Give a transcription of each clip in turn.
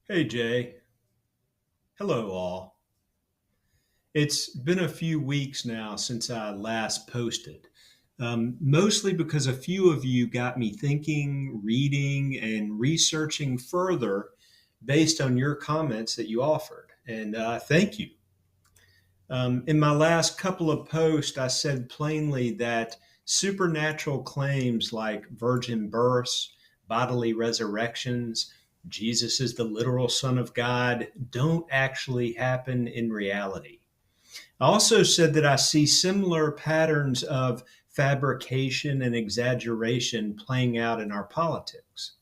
Hey Jay, hello all. It's been a few weeks now since I last posted, mostly because a few of you got me thinking, reading, and researching further based on your comments that you offered. And thank you. In my last couple of posts, I said plainly that supernatural claims like virgin births, bodily resurrections, Jesus is the literal Son of God don't actually happen in reality. I also said that I see similar patterns of fabrication and exaggeration playing out in our politics,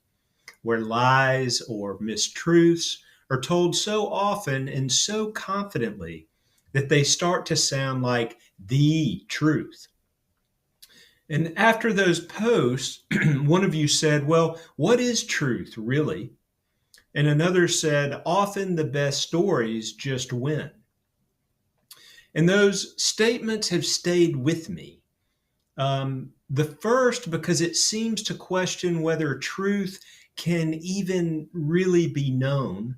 where lies or mistruths are told so often and so confidently that they start to sound like the truth. And after those posts, one of you said, "Well, what is truth really?" And another said, "Often the best stories just win." And those statements have stayed with me. The first, because it seems to question whether truth can even really be known.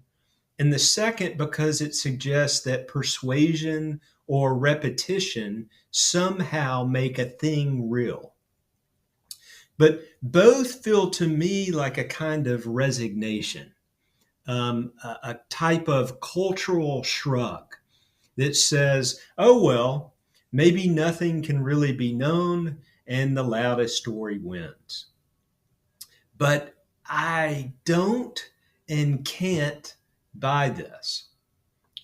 And the second, because it suggests that persuasion or repetition somehow make a thing real. But both feel to me like a kind of resignation, a type of cultural shrug that says, oh, well, maybe nothing can really be known and the loudest story wins. But I don't and can't buy this.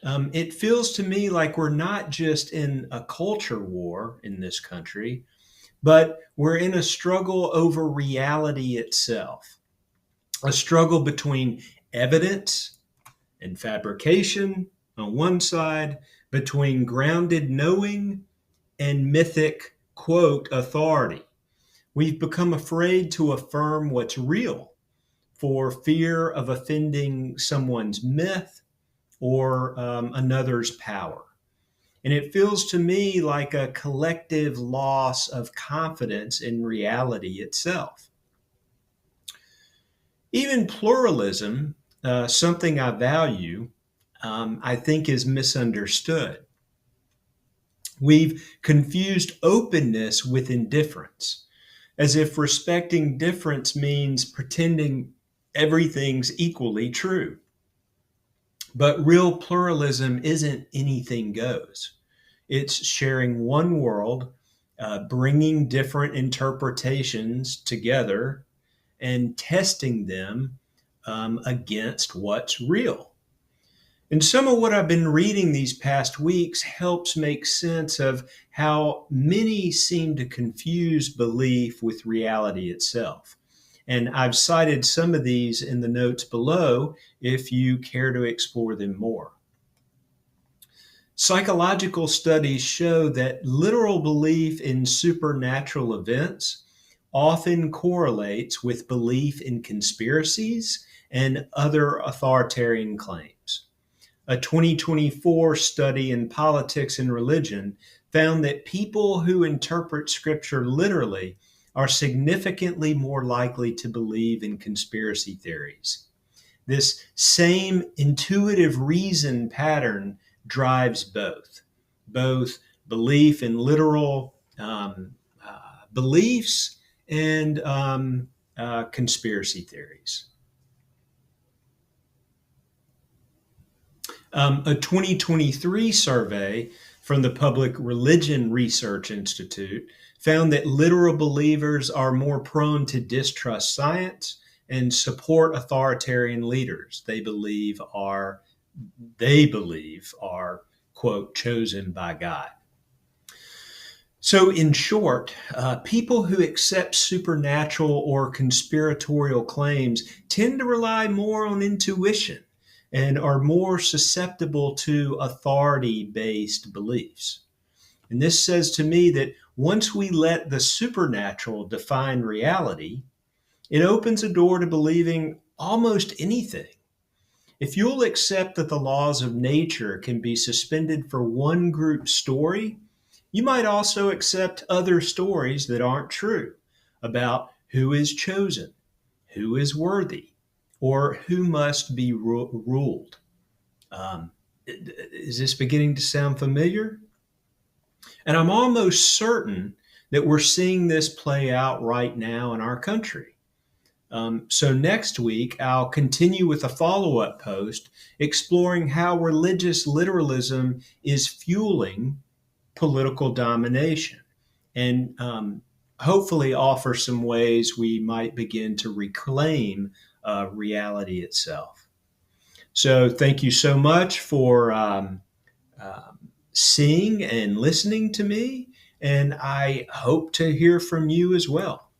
It feels to me like we're not just in a culture war in this country, but we're in a struggle over reality itself, a struggle between evidence and fabrication on one side, between grounded knowing and mythic, quote, authority. We've become afraid to affirm what's real for fear of offending someone's myth or another's power. And it feels to me like a collective loss of confidence in reality itself. Even pluralism, something I value, I think is misunderstood. We've confused openness with indifference, as if respecting difference means pretending everything's equally true. But real pluralism isn't anything goes. It's sharing one world, bringing different interpretations together, and testing them against what's real. And some of what I've been reading these past weeks helps make sense of how many seem to confuse belief with reality itself. And I've cited some of these in the notes below if you care to explore them more. Psychological studies show that literal belief in supernatural events often correlates with belief in conspiracies and other authoritarian claims. A 2024 study in politics and religion found that people who interpret scripture literally are significantly more likely to believe in conspiracy theories. This same intuitive reason pattern drives both belief in literal beliefs and conspiracy theories. A 2023 survey from the Public Religion Research Institute found that literal believers are more prone to distrust science and support authoritarian leaders they believe are quote chosen by God. So, in short, people who accept supernatural or conspiratorial claims tend to rely more on intuition and are more susceptible to authority based beliefs. And this says to me that once we let the supernatural define reality, it opens a door to believing almost anything. If you'll accept that the laws of nature can be suspended for one group's story, you might also accept other stories that aren't true about who is chosen, who is worthy, or who must be ruled. Um, is this beginning to sound familiar? And I'm almost certain that we're seeing this play out right now in our country. So next week, I'll continue with a follow up post exploring how religious literalism is fueling political domination and hopefully offer some ways we might begin to reclaim reality itself. So, thank you so much for um, seeing and listening to me, and I hope to hear from you as well.